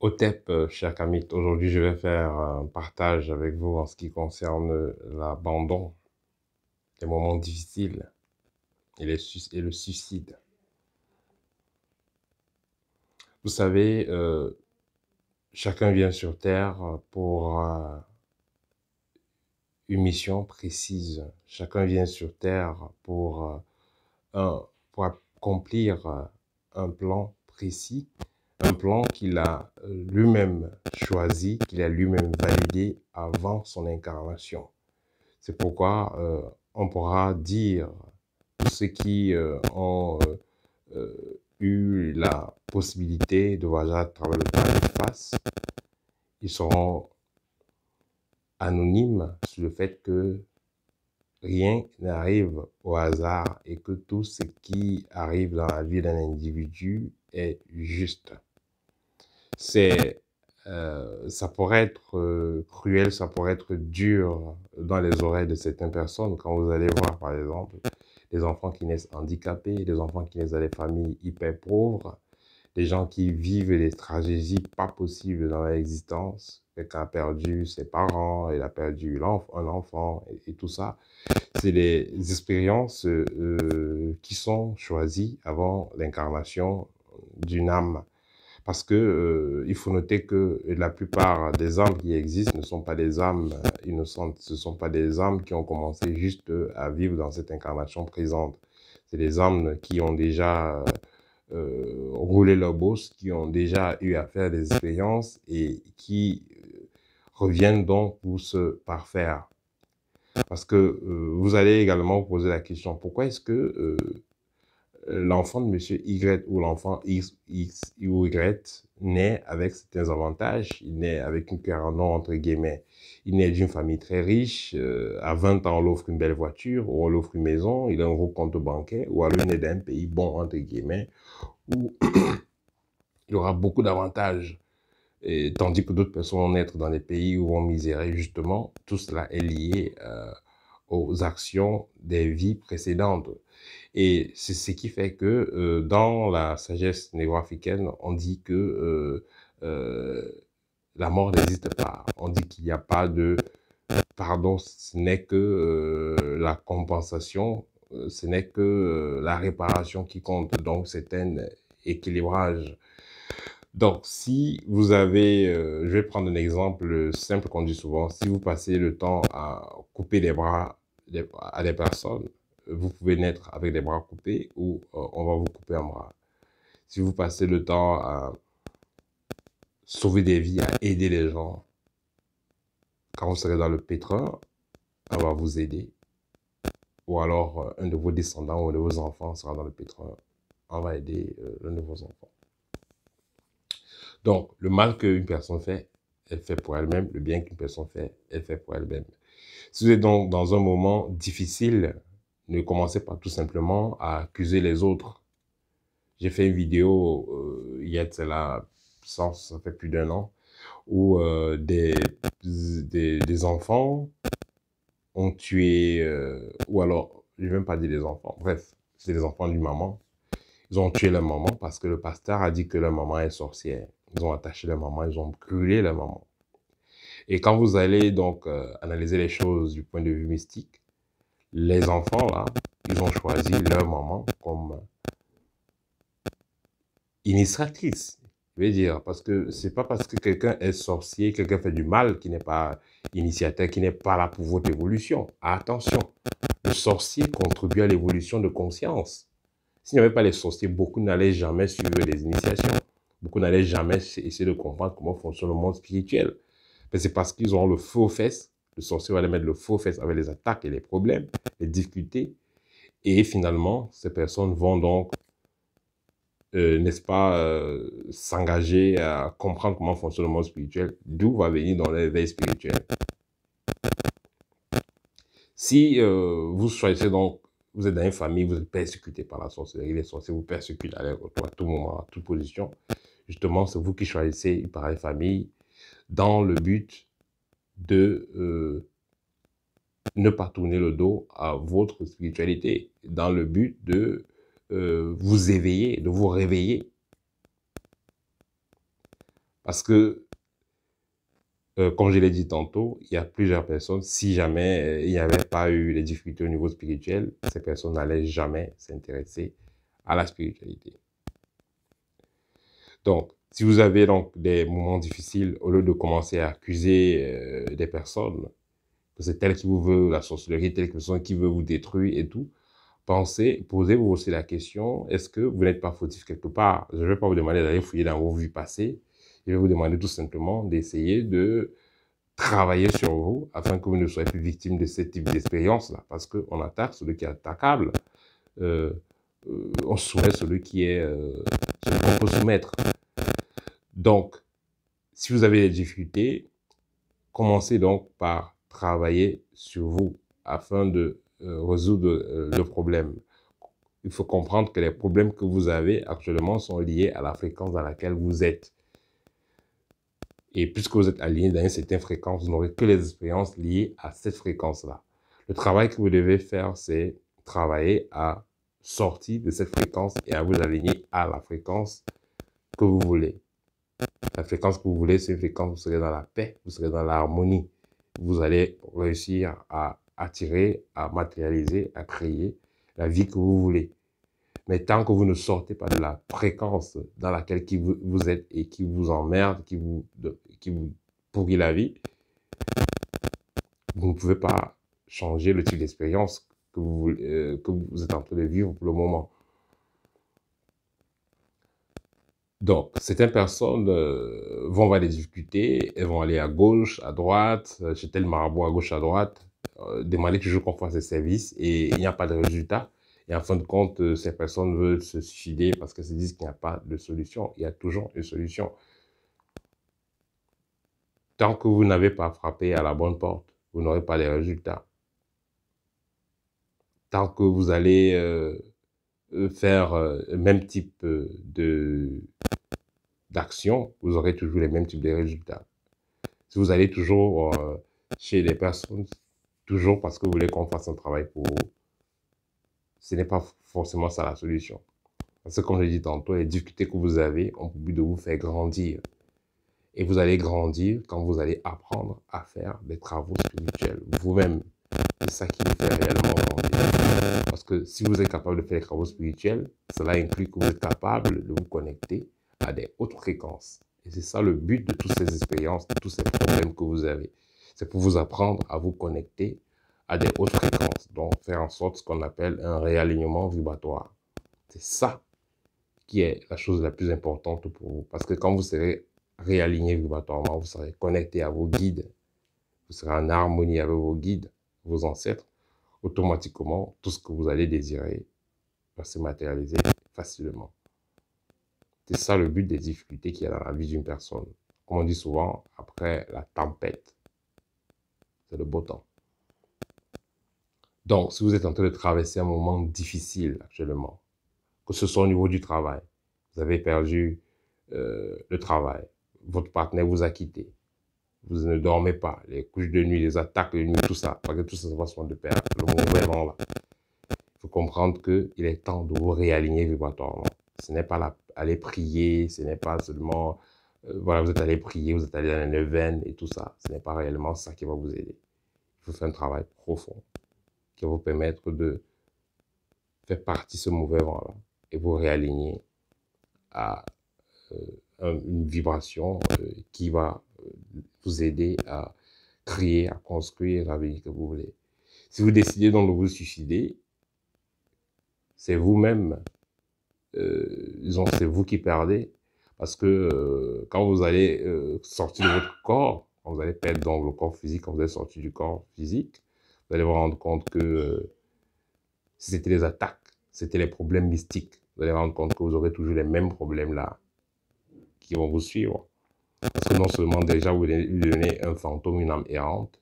Otep, cher Kamit, aujourd'hui je vais faire un partage avec vous en ce qui concerne l'abandon, les moments difficiles et le suicide. Vous savez, chacun vient sur Terre pour une mission précise. Chacun vient sur Terre pour accomplir un plan précis, un plan qu'il a lui-même choisi, qu'il a lui-même validé avant son incarnation. C'est pourquoi on pourra dire tous ceux qui ont eu la possibilité de voyager à travers le temps et l'espace, ils seront anonymes sur le fait que rien n'arrive au hasard et que tout ce qui arrive dans la vie d'un individu est juste. Ça pourrait être cruel, ça pourrait être dur dans les oreilles de certaines personnes quand vous allez voir, par exemple, des enfants qui naissent handicapés, des enfants qui naissent dans des familles hyper pauvres, des gens qui vivent des tragédies pas possibles dans leur existence. Quelqu'un a perdu ses parents, il a perdu un enfant et tout ça. C'est des expériences qui sont choisies avant l'incarnation d'une âme. Parce que il faut noter que la plupart des âmes qui existent ne sont pas des âmes innocentes. Ce ne sont pas des âmes qui ont commencé juste à vivre dans cette incarnation présente. C'est des âmes qui ont déjà roulé leur bosse, qui ont déjà eu à faire des expériences et qui reviennent donc pour se parfaire. Parce que vous allez également vous poser la question, pourquoi est-ce que l'enfant de monsieur Y ou l'enfant X ou Y naît avec certains avantages, il naît avec une cœur en or, entre guillemets. Il naît d'une famille très riche, à 20 ans on l'offre une belle voiture, ou on l'offre une maison, il a un gros compte bancaire, ou alors il naît d'un pays bon, entre guillemets, où il aura beaucoup d'avantages. Et, tandis que d'autres personnes vont naître dans des pays où on misérer, justement, tout cela est lié aux actions des vies précédentes. Et c'est ce qui fait que dans la sagesse négro-africaine, on dit que la mort n'existe pas. On dit qu'il n'y a pas de pardon, ce n'est que la compensation, ce n'est que la réparation qui compte. Donc c'est un équilibrage. Donc si vous avez, je vais prendre un exemple simple qu'on dit souvent, si vous passez le temps à couper les bras à des personnes, vous pouvez naître avec des bras coupés ou on va vous couper un bras. Si vous passez le temps à sauver des vies, à aider les gens, quand vous serez dans le pétrin, on va vous aider. Ou alors un de vos descendants ou un de vos enfants sera dans le pétrin, on va aider l'un de vos enfants. Donc, le mal qu'une personne fait, elle fait pour elle-même. Le bien qu'une personne fait, elle fait pour elle-même. Si vous êtes donc dans un moment difficile, ne commencez pas tout simplement à accuser les autres. J'ai fait une vidéo il y a de cela, ça fait plus d'1 an, où des enfants ont tué, ou alors, je ne vais même pas dire des enfants, bref, c'est des enfants d'une maman. Ils ont tué leur maman parce que le pasteur a dit que leur maman est sorcière. Ils ont attaché leur maman, ils ont brûlé leur maman. Et quand vous allez donc analyser les choses du point de vue mystique, les enfants là, ils ont choisi leur maman comme initiatrice. Je veux dire, parce que c'est pas parce que quelqu'un est sorcier, quelqu'un fait du mal, qui n'est pas initiateur, qui n'est pas là pour votre évolution. Attention, le sorcier contribue à l'évolution de conscience. S'il n'y avait pas les sorciers, beaucoup n'allaient jamais suivre les initiations. Beaucoup n'allaient jamais essayer de comprendre comment fonctionne le monde spirituel. Mais c'est parce qu'ils ont le feu aux fesses. Le sorcier va les mettre le feu aux fesses avec les attaques et les problèmes, les difficultés. Et finalement, ces personnes vont donc, n'est-ce pas, s'engager à comprendre comment fonctionne le monde spirituel, d'où va venir dans l'éveil spirituel. Si vous choisissez donc, vous êtes dans une famille, vous êtes persécuté par la sorcellerie, les sorciers vous persécutent à tout moment, à toute position. Justement, c'est vous qui choisissez une pareille famille dans le but de ne pas tourner le dos à votre spiritualité, dans le but de vous éveiller, de vous réveiller. Parce que, comme je l'ai dit tantôt, il y a plusieurs personnes, si jamais il n'y avait pas eu les difficultés au niveau spirituel, ces personnes n'allaient jamais s'intéresser à la spiritualité. Donc, si vous avez donc des moments difficiles, au lieu de commencer à accuser des personnes, que c'est elle qui vous veut la sorcellerie, telle personne qui veut vous détruire et tout, posez-vous aussi la question, est-ce que vous n'êtes pas fautif quelque part? Je ne vais pas vous demander d'aller fouiller dans vos vies passées, je vais vous demander tout simplement d'essayer de travailler sur vous afin que vous ne soyez plus victime de ce type d'expérience-là, parce qu'on attaque celui qui est attaquable, euh, on soumet celui celui qu'on peut soumettre. Donc, si vous avez des difficultés, commencez donc par travailler sur vous afin de résoudre le problème. Il faut comprendre que les problèmes que vous avez actuellement sont liés à la fréquence dans laquelle vous êtes. Et puisque vous êtes aligné dans une certaine fréquence, vous n'aurez que les expériences liées à cette fréquence-là. Le travail que vous devez faire, c'est travailler à sortir de cette fréquence et à vous aligner à la fréquence que vous voulez. La fréquence que vous voulez, c'est une fréquence où vous serez dans la paix, vous serez dans l'harmonie. Vous allez réussir à attirer, à matérialiser, à créer la vie que vous voulez. Mais tant que vous ne sortez pas de la fréquence dans laquelle vous êtes et qui vous emmerde, qui vous pourrit la vie, vous ne pouvez pas changer le type d'expérience que vous êtes en train de vivre pour le moment. Donc, certaines personnes vont avoir des difficultés, elles vont aller à gauche, à droite, chez tel marabout à gauche, à droite, demander toujours qu'on fasse des services et il n'y a pas de résultat. Et en fin de compte, ces personnes veulent se suicider parce qu'elles se disent qu'il n'y a pas de solution. Il y a toujours une solution. Tant que vous n'avez pas frappé à la bonne porte, vous n'aurez pas de résultats. Tant que vous allez faire le même type d'action, vous aurez toujours les mêmes types de résultats. Si vous allez toujours chez les personnes, toujours parce que vous voulez qu'on fasse un travail pour vous, ce n'est pas forcément ça la solution. Parce que comme je l'ai dit tantôt, les difficultés que vous avez ont pour but de vous faire grandir. Et vous allez grandir quand vous allez apprendre à faire des travaux spirituels vous-même. C'est ça qui vous fait réellement grandir. Parce que si vous êtes capable de faire des travaux spirituels, cela inclut que vous êtes capable de vous connecter à des hautes fréquences. Et c'est ça le but de toutes ces expériences, de tous ces problèmes que vous avez. C'est pour vous apprendre à vous connecter à des hautes fréquences. Donc, faire en sorte ce qu'on appelle un réalignement vibratoire. C'est ça qui est la chose la plus importante pour vous. Parce que quand vous serez réaligné vibratoirement, vous serez connecté à vos guides. Vous serez en harmonie avec vos guides, vos ancêtres. Automatiquement, tout ce que vous allez désirer va se matérialiser facilement. C'est ça le but des difficultés qu'il y a dans la vie d'une personne. Comme on dit souvent, après la tempête, c'est le beau temps. Donc, si vous êtes en train de traverser un moment difficile actuellement, que ce soit au niveau du travail, vous avez perdu le travail, votre partenaire vous a quitté, vous ne dormez pas, les couches de nuit, les attaques de nuit, tout ça, parce que tout ça, ça va se de pair, le mauvais vent là. Il faut comprendre qu'il est temps de vous réaligner vibratoirement. Ce n'est pas aller prier, ce n'est pas seulement, voilà, vous êtes allé prier, vous êtes allé dans les neuvaines et tout ça. Ce n'est pas réellement ça qui va vous aider. Il faut faire un travail profond qui va vous permettre de faire partir ce mauvais vent-là et vous réaligner à une vibration qui va vous aider à créer, à construire la vie que vous voulez. Si vous décidez donc de vous suicider, c'est vous-même, disons, c'est vous qui perdez, parce que quand vous allez sortir de votre corps, quand vous allez perdre donc le corps physique, quand vous allez sortir du corps physique, vous allez vous rendre compte que si c'était les attaques, c'était les problèmes mystiques, vous allez vous rendre compte que vous aurez toujours les mêmes problèmes là qui vont vous suivre. Parce que non seulement déjà vous lui donnez un fantôme, une âme errante,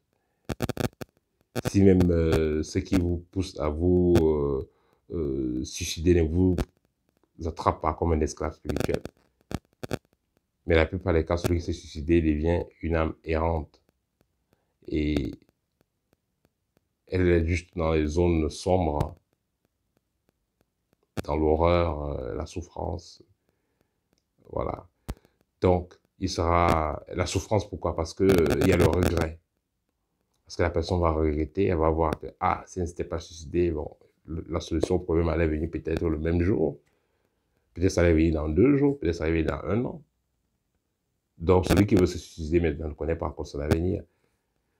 si même ce qui vous pousse à vous suicider ne vous attrape pas comme un esclave spirituel. Mais la plupart des cas, celui qui s'est suicidé devient une âme errante. Et elle est juste dans les zones sombres, dans l'horreur, la souffrance. Voilà. Donc, il sera... La souffrance, pourquoi? Parce que il y a le regret. Parce que la personne va regretter, elle va voir que, ah, si elle ne s'était pas suicidée, bon, la solution au problème allait venir peut-être le même jour. Peut-être ça allait venir dans 2 jours, peut-être ça allait venir dans 1 an. Donc, celui qui veut se suicider maintenant ne connaît pas encore son avenir.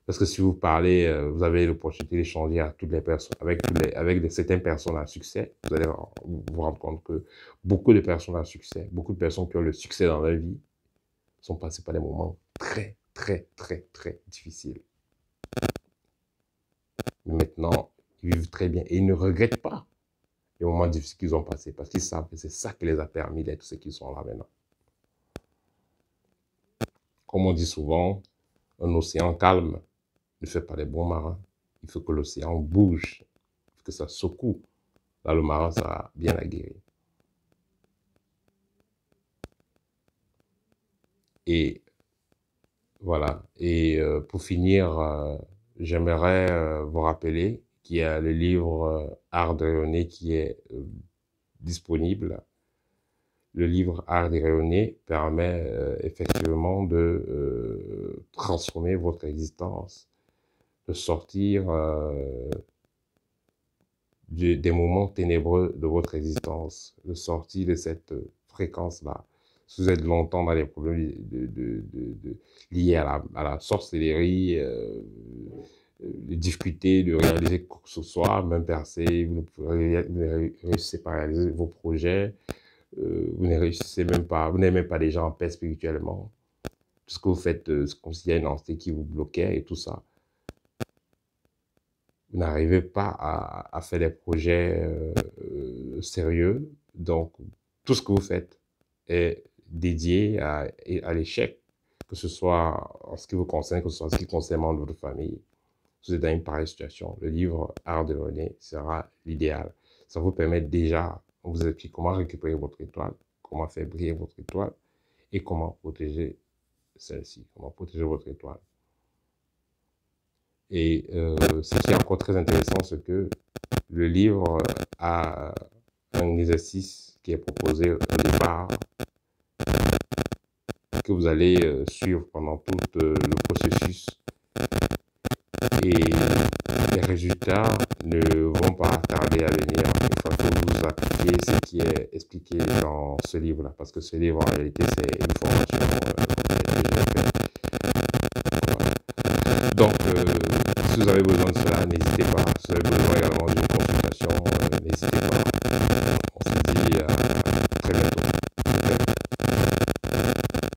Parce que si vous parlez, vous avez l'opportunité d'échanger à toutes les personnes, avec certaines personnes à succès, vous allez vous rendre compte que beaucoup de personnes à succès, beaucoup de personnes qui ont le succès dans leur vie, sont passées par des moments très, très, très, très difficiles. Mais maintenant, ils vivent très bien et ils ne regrettent pas les moments difficiles qu'ils ont passés parce qu'ils savent que c'est ça qui les a permis d'être ce qu'ils sont là maintenant. Comme on dit souvent, un océan calme ne fait pas les bons marins. Il faut que l'océan bouge, il faut que ça secoue. Là, le marin sera bien aguerri. Et voilà. Et pour finir, j'aimerais vous rappeler qu'il y a le livre Art de rayonner qui est disponible. Le livre Art de rayonner permet effectivement de transformer votre existence, de sortir des moments ténébreux de votre existence, de sortir de cette fréquence-là. Si vous êtes longtemps dans les problèmes liés à la sorcellerie, de discuter, de réaliser quoi que ce soit, même percer, vous ne réussissez pas à réaliser vos projets, vous ne réussissez même pas, vous n'êtes même pas déjà en paix spirituellement. Tout ce que vous faites, c'est comme s'il y a une entité qui vous bloquait et tout ça. Vous n'arrivez pas à faire des projets sérieux. Donc, tout ce que vous faites est dédié à l'échec, que ce soit en ce qui vous concerne, que ce soit en ce qui concerne membres de votre famille. Vous êtes dans une pareille situation. Le livre Art de rayonner sera l'idéal. Ça vous permet déjà, on vous explique comment récupérer votre étoile, comment faire briller votre étoile et comment protéger celle-ci, comment protéger votre étoile. Et ce qui est encore très intéressant, c'est que le livre a un exercice qui est proposé au départ, que vous allez suivre pendant tout le processus. Et les résultats ne vont pas tarder à venir une fois que vous appliquez ce qui est expliqué dans ce livre-là. Parce que ce livre, en réalité, c'est une formation que j'ai faite. Voilà. Donc, si vous avez besoin de cela, n'hésitez pas. Si vous avez besoin